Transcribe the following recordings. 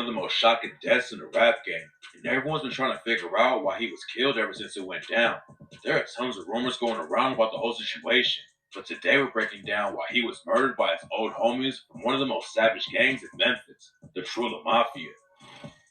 the most shocking deaths in the rap game, and everyone's been trying to figure out why he was killed ever since it went down. There are tons of rumors going around about the whole situation, but today we're breaking down why he was murdered by his old homies from one of the most savage gangs in Memphis, the Trulla Mafia.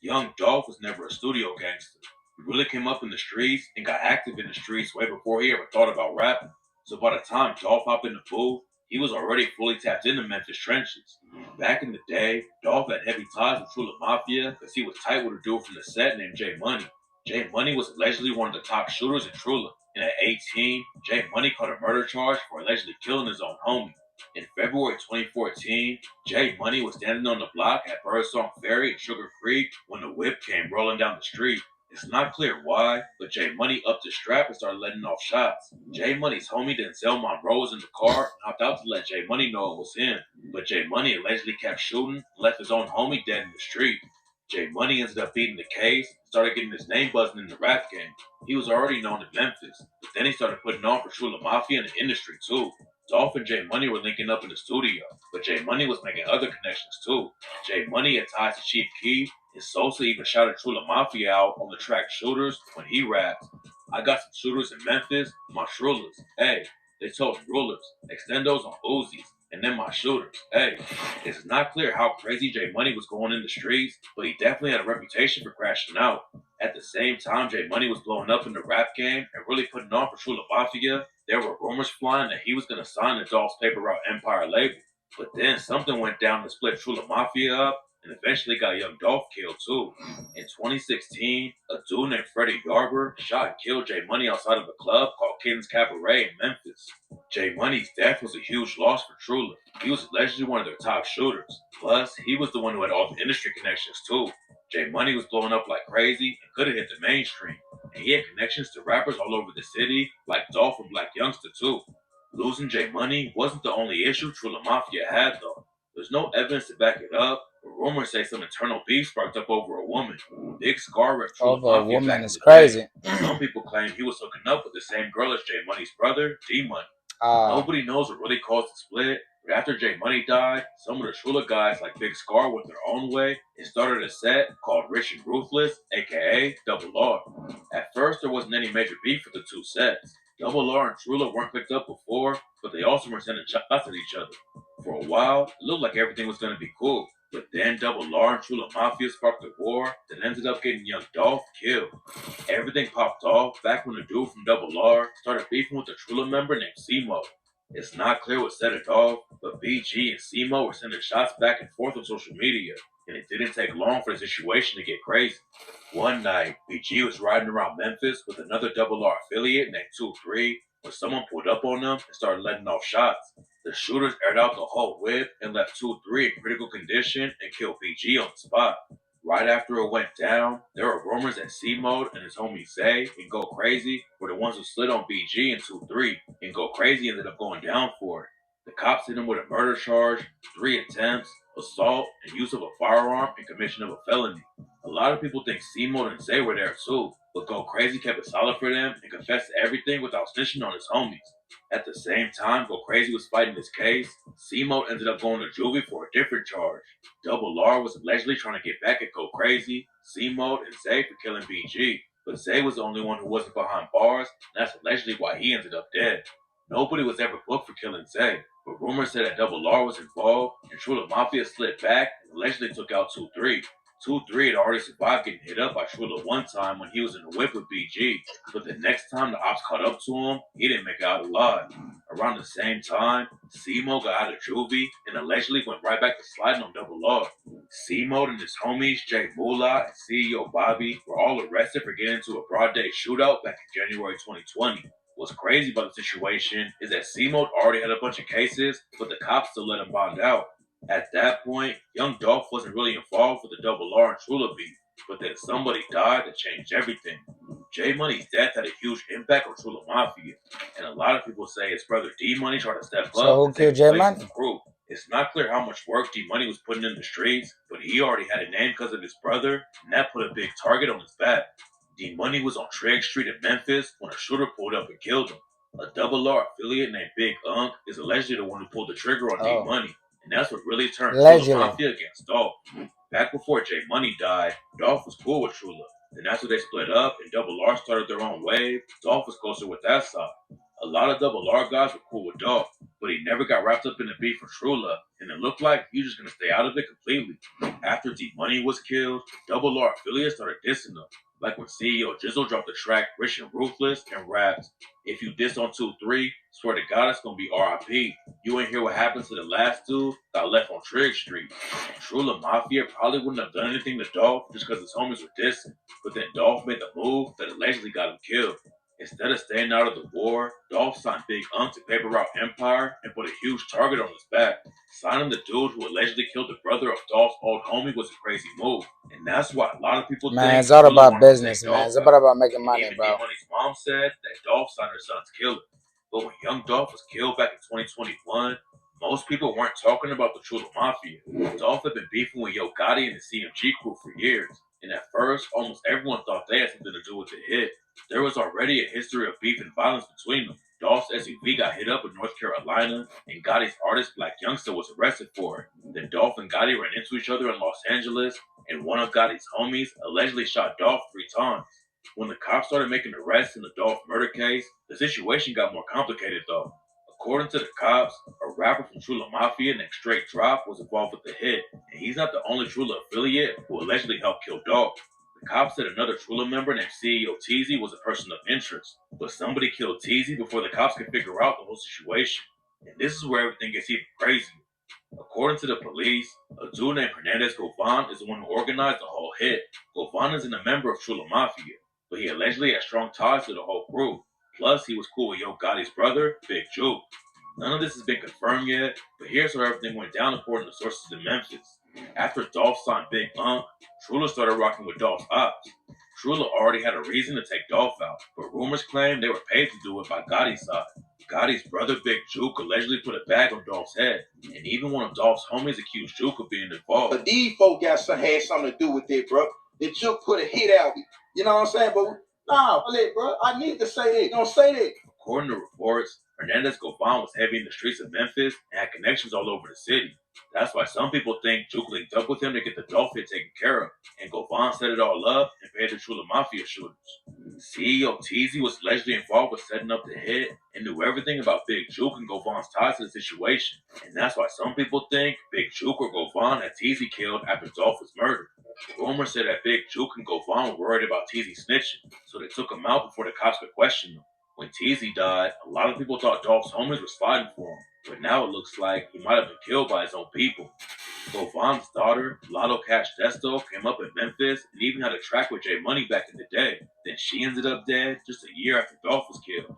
Young Dolph was never a studio gangster. He really came up in the streets and got active in the streets way before he ever thought about rapping. So by the time Dolph hopped in the booth, he was already fully tapped into Memphis trenches. Back in the day, Dolph had heavy ties with Trulla Mafia because he was tight with a dude from the set named J Money. J Money was allegedly one of the top shooters in Trulla, and at 18, J Money caught a murder charge for allegedly killing his own homie. In February 2014, J Money was standing on the block at Birdsong Ferry in Sugar Creek when the whip came rolling down the street. It's not clear why, but J Money upped his strap and started letting off shots. J Money's homie Denzel Monroe was in the car and hopped out to let J Money know it was him. But J Money allegedly kept shooting and left his own homie dead in the street. J Money ended up beating the case and started getting his name buzzing in the rap game. He was already known in Memphis, but then he started putting on for Trulla Mafia in the industry too. Dolph and J Money were linking up in the studio, but J Money was making other connections too. J Money had ties to Chief Keef, and Sosa even shouted Trulla Mafia out on the track Shooters when he rapped, "I got some shooters in Memphis, my Trullas, hey, they told rulers, extendos on Uzis, and then my shooters, hey." It's not clear how crazy J Money was going in the streets, but he definitely had a reputation for crashing out. At the same time J Money was blowing up in the rap game and really putting on for Trulla Mafia, there were rumors flying that he was going to sign the Dolph's paper route Empire label. But then something went down to split Trulla Mafia up and eventually got young Dolph killed too. In 2016, a dude named Freddie Yarber shot and killed J Money outside of a club called Kiddens Cabaret in Memphis. J Money's death was a huge loss for Trulla. He was allegedly one of their top shooters. Plus, he was the one who had all the industry connections too. J Money was blowing up like crazy and could have hit the mainstream. And he had connections to rappers all over the city, like Dolph and Black Youngster too. Losing J Money wasn't the only issue Trulla Mafia had though. There's no evidence to back it up, but rumors say some internal beef sparked up over a woman. Big Scar ripped Trulla Over a Mafia woman back in is the day. crazy. Some people claim he was hooking up with the same girl as J Money's brother, D Money. Uh, Nobody knows what really caused the split, but after J Money died, some of the Trulla guys like Big Scar went their own way and started a set called Rich and Ruthless, aka Double R. At first, there wasn't any major beef with the two sets. Double R and Trulla weren't picked up before, but they also were sending shots at each other. For a while, it looked like everything was going to be cool, but then Double R and Trulla Mafia sparked a war that ended up getting young Dolph killed. Everything popped off back when the dude from Double R started beefing with a Trulla member named Simo. It's not clear what set it off, but BG and Simo were sending shots back and forth on social media, and it didn't take long for the situation to get crazy. One night, BG was riding around Memphis with another Double R affiliate named 2-3 when someone pulled up on them and started letting off shots. The shooters aired out the whole whip and left 2-3 in critical condition and killed BG on the spot. Right after it went down, there were rumors that C-Mode and his homie Zay and Go Crazy were the ones who slid on BG and 2-3, and Go Crazy ended up going down for it. The cops hit him with a murder charge, 3 attempts, assault, and use of a firearm and commission of a felony. A lot of people think C-Mode and Zay were there too, but Go Crazy kept it solid for them and confessed to everything without snitching on his homies. At the same time Go Crazy was fighting his case, C-Mode ended up going to juvie for a different charge. Double R was allegedly trying to get back at Go Crazy, C-Mode, and Zay for killing BG, but Zay was the only one who wasn't behind bars, and that's allegedly why he ended up dead. Nobody was ever booked for killing Zay, but rumors said that Double R was involved, and Trulla Mafia slid back and allegedly took out 2-3. 2-3 had already survived getting hit up by Trulla one time when he was in a whip with BG, but the next time the ops caught up to him, he didn't make it out alive. Around the same time, C-Mo got out of juvie and allegedly went right back to sliding on Double R. C-Mo and his homies Jay Moolah and CEO Bobby were all arrested for getting into a broad day shootout back in January 2020. What's crazy about the situation is that C-Mode already had a bunch of cases, but the cops still let him bond out. At that point, young Dolph wasn't really involved with the Double R and Trulla beef, but then somebody died that changed everything. J Money's death had a huge impact on Trulla Mafia, and a lot of people say his brother D Money tried to step so up who and take killed his J place in the Money? crew. It's not clear how much work D Money was putting in the streets, but he already had a name because of his brother, and that put a big target on his back. D Money was on Trigg Street in Memphis when a shooter pulled up and killed him. A Double R affiliate named Big Unk is allegedly the one who pulled the trigger on D Oh, Money, and that's what really turned Trulla allegedly. Mafia against Dolph. Back before J Money died, Dolph was cool with Trulla. Then after they split up and Double R started their own wave, Dolph was closer with that side. A lot of Double R guys were cool with Dolph, but he never got wrapped up in the beef with Trulla, and it looked like he was just gonna stay out of it completely. After D Money was killed, Double R affiliates started dissing him. Like when CEO Jizzle dropped the track Rich and Ruthless and raps, "If you diss on 2-3, swear to God it's gonna be RIP. You ain't hear what happened to the last dude got left on Trigg Street." Trulla Mafia probably wouldn't have done anything to Dolph just because his homies were dissing, but then Dolph made the move that allegedly got him killed. Instead of staying out of the war, Dolph signed Big Unc to paper route Empire and put a huge target on his back. Signing the dude who allegedly killed the brother of Dolph's old homie was a crazy move, and that's why a lot of people Man, think it's all Trulla about wanted to take business, man. Dolph It's out. about making And money, even D bro. Money's mom said that Dolph signed her son's killer. But when young Dolph was killed back in 2021, most people weren't talking about the Trulla Mafia. Dolph had been beefing with Yo Gotti and the CMG crew for years, and at first, almost everyone thought they had something to do with the hit. There was already a history of beef and violence between them. Dolph's SUV got hit up in North Carolina, and Gotti's artist Black Youngster was arrested for it. Then Dolph and Gotti ran into each other in Los Angeles, and one of Gotti's homies allegedly shot Dolph 3 times. When the cops started making arrests in the Dolph murder case, the situation got more complicated though. According to the cops, a rapper from Trulla Mafia named Straight Drop was involved with the hit, and he's not the only Trulla affiliate who allegedly helped kill Dolph. The cops said another Trulla member named CEO Teasy was a person of interest, but somebody killed Teasy before the cops could figure out the whole situation. And this is where everything gets even crazier. According to the police, a dude named Hernandez Govan is the one who organized the whole hit. Govan isn't a member of Trulla Mafia, but he allegedly had strong ties to the whole group. Plus, he was cool with Yo Gotti's brother, Big Juke. None of this has been confirmed yet, but here's how everything went down according to sources in Memphis. After Dolph signed Big Unc, Trulla started rocking with Dolph's ops. Trulla already had a reason to take Dolph out, but rumors claim they were paid to do it by Gotti's side. Gotti's brother Big Juke allegedly put a bag on Dolph's head, and even one of Dolph's homies accused Juke of being involved. But these folk had something to do with it, bro. The Juke put a hit out. You know what I'm saying? But nah, bro, I need to say that. Don't say that. According to reports, Hernandez Govan was heavy in the streets of Memphis and had connections all over the city. That's why some people think Juke linked up with him to get the Dolph hit taken care of, and Govan set it all up and paid the Trulla Mafia shooters. CEO Teasy was allegedly involved with setting up the hit and knew everything about Big Juke and Govan's ties to the situation, and that's why some people think Big Juke or Govan had Teasy killed after Dolph was murdered. Rumors said that Big Juke and Govan were worried about Teasy snitching, so they took him out before the cops could question him. When Teasy died, a lot of people thought Dolph's homies were sliding for him, but now it looks like he might have been killed by his own people. Govan's daughter, Lotto Cash Desto, came up in Memphis and even had a track with J Money back in the day. Then she ended up dead just a year after Dolph was killed.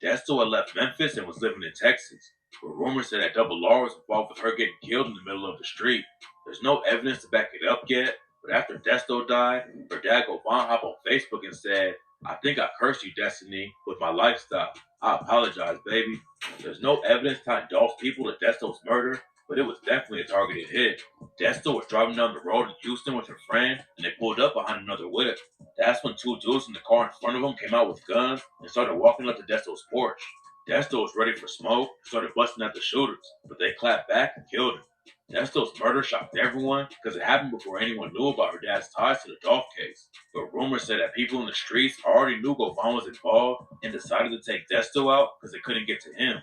Desto had left Memphis and was living in Texas, but rumors said that Double R was involved with her getting killed in the middle of the street. There's no evidence to back it up yet, but after Desto died, her dad Govan hopped on Facebook and said, "I think I cursed you, Destiny, with my lifestyle. I apologize, baby." There's no evidence tying Dolph's people to Desto's murder, but it was definitely a targeted hit. Desto was driving down the road in Houston with her friend, and they pulled up behind another whip. That's when 2 dudes in the car in front of them came out with guns and started walking up to Desto's porch. Desto was ready for smoke and started busting at the shooters, but they clapped back and killed him. Desto's murder shocked everyone because it happened before anyone knew about her dad's ties to the Dolph case. But rumors said that people in the streets already knew Govan was involved and decided to take Desto out because they couldn't get to him.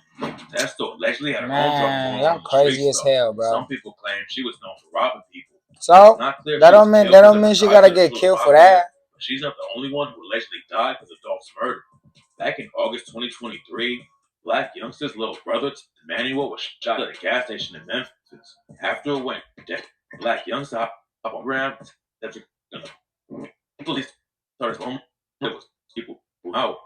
Desto allegedly had her own drug Man, going y'all on the crazy streets, as though. hell, bro. Some people claim she was known for robbing people. So It's not clear if that she was don't mean killed that because don't of her mean she ties gotta to the get Trulla killed for Mafia, that. but she's not the only one who allegedly died because of Dolph's murder. Back in August 2023, Black Youngster's little brother, Emmanuel, was shot at a gas station in Memphis. After it went dead, Black Youngster hopped on ground that police started home. It was people who out.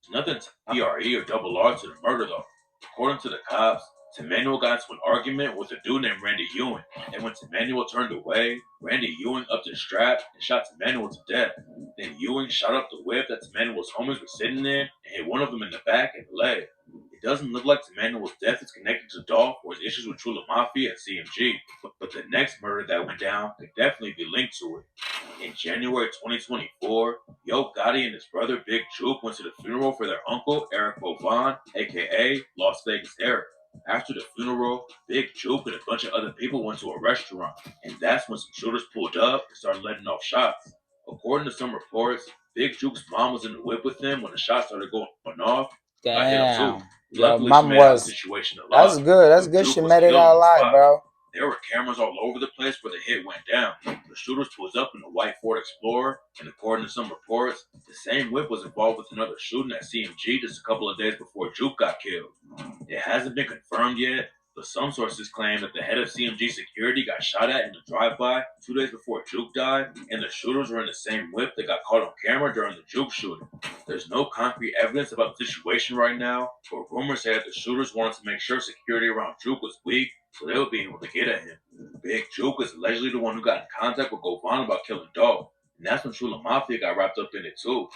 There's nothing to PRE or Double R to the murder, though. According to the cops, Emmanuel got into an argument with a dude named Randy Ewing, and when Emmanuel turned away, Randy Ewing upped his strap and shot Emmanuel to death. Then Ewing shot up the whip that Emmanuel's homies were sitting in and hit one of them in the back and the leg. It doesn't look like Emmanuel's death is connected to Dolph or his issues with Trulla Mafia and CMG, but the next murder that went down could definitely be linked to it. In January 2024, Yo Gotti and his brother Big Juke went to the funeral for their uncle Eric Bovan, aka Las Vegas Eric. After the funeral, Big Juke and a bunch of other people went to a restaurant, and that's when some shooters pulled up and started letting off shots. According to some reports, Big Juke's mom was in the whip with him when the shots started going off. Got hit up too. Damn. Yo, Luckily, she mom made it out of the was. situation That's alive, good. That's but good. Juke She was made it killed on out the alive, spot. bro. There were cameras all over the place where the hit went down. The shooters pulled up in a white Ford Explorer, and according to some reports, the same whip was involved with another shooting at CMG just a couple of days before Juke got killed. It hasn't been confirmed yet, but some sources claim that the head of CMG security got shot at in the drive-by 2 days before Juke died, and the shooters were in the same whip that got caught on camera during the Juke shooting. There's no concrete evidence about the situation right now, but rumors say that the shooters wanted to make sure security around Juke was weak so they would be able to get at him. Big Juke is allegedly the one who got in contact with Govan about killing Dolph, and that's when Trulla Mafia got wrapped up in it too.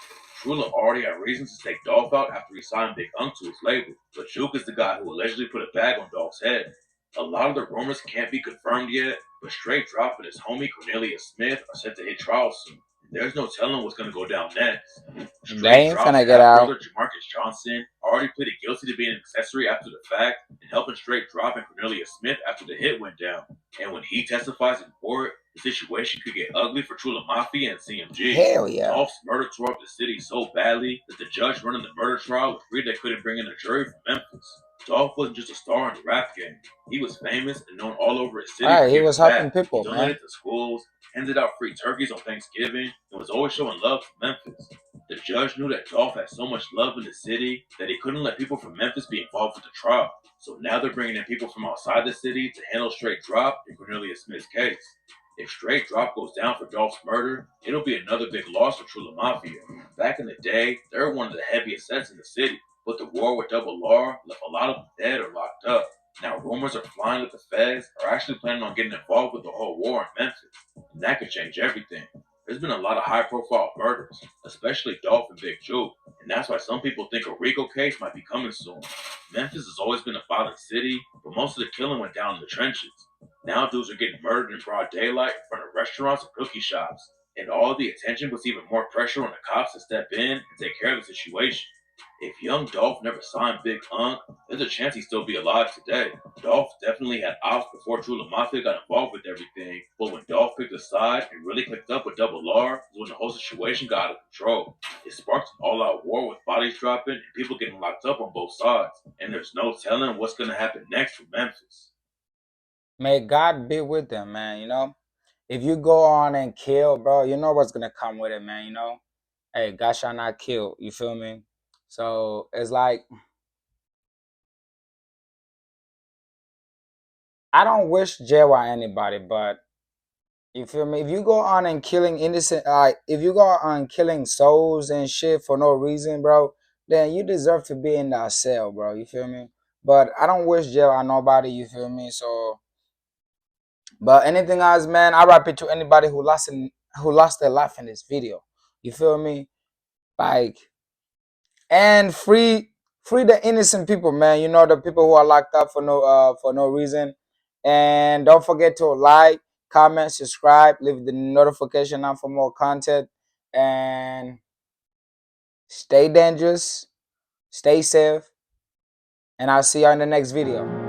Trulla already had reasons to take Dolph out after he signed Big Unk to his label, but Juke is the guy who allegedly put a bag on Dolph's head. A lot of the rumors can't be confirmed yet, but Straight Drop and his homie Cornelius Smith are set to hit trial soon. There's no telling what's going to go down next. They Straight ain't Drop's finna get half brother out. Jamarcus Johnson already pleaded guilty to being an accessory after the fact and helping Straight Drop and Cornelius Smith after the hit went down. And when he testifies in court, the situation could get ugly for Trulla Mafia and CMG. Hell yeah. Dolph's murder tore up the city so badly that the judge running the murder trial agreed they couldn't bring in a jury from Memphis. Dolph wasn't just a star in the rap game. He was famous and known all over his city for Alright, he giving was helping back. He people, man. donated to schools, handed out free turkeys on Thanksgiving, and was always showing love to Memphis. The judge knew that Dolph had so much love in the city that he couldn't let people from Memphis be involved with the trial. So now they're bringing in people from outside the city to handle Straight Drop and Cornelius Smith's case. If Straight Drop goes down for Dolph's murder, it'll be another big loss for Trulla Mafia. Back in the day, they were one of the heaviest sets in the city, but the war with Double R left a lot of them dead or locked up. Now rumors are flying that the feds are actually planning on getting involved with the whole war in Memphis, and that could change everything. There's been a lot of high-profile murders, especially Dolph and Big Juke, and that's why some people think a RICO case might be coming soon. Memphis has always been a violent city, but most of the killing went down in the trenches. Now dudes are getting murdered in broad daylight in front of restaurants and cookie shops, and all the attention puts even more pressure on the cops to step in and take care of the situation. If young Dolph never signed Big Unk, there's a chance he'd still be alive today. Dolph definitely had ops before Trulla Mafia got involved with everything, but when Dolph picked a side and really clicked up with Double R, is when the whole situation got out of control. It sparked an all-out war with bodies dropping and people getting locked up on both sides, and there's no telling what's going to happen next for Memphis. May God be with them, man, you know? If you go on and kill, bro, you know what's gonna come with it, man, you know? Hey, God shall not kill, you feel me? So it's like I don't wish jail on anybody, but you feel me? If you go on and killing innocent, if you go on killing souls and shit for no reason, bro, then you deserve to be in that cell, bro. You feel me? But I don't wish jail on nobody. You feel me? So, but anything else, man, I rap it to anybody who lost their life in this video. You feel me? Like, and free the innocent people, man. You know, the people who are locked up for no reason. And don't forget to like, comment, subscribe, leave the notification on for more content, and stay dangerous, stay safe, and I'll see you in the next video.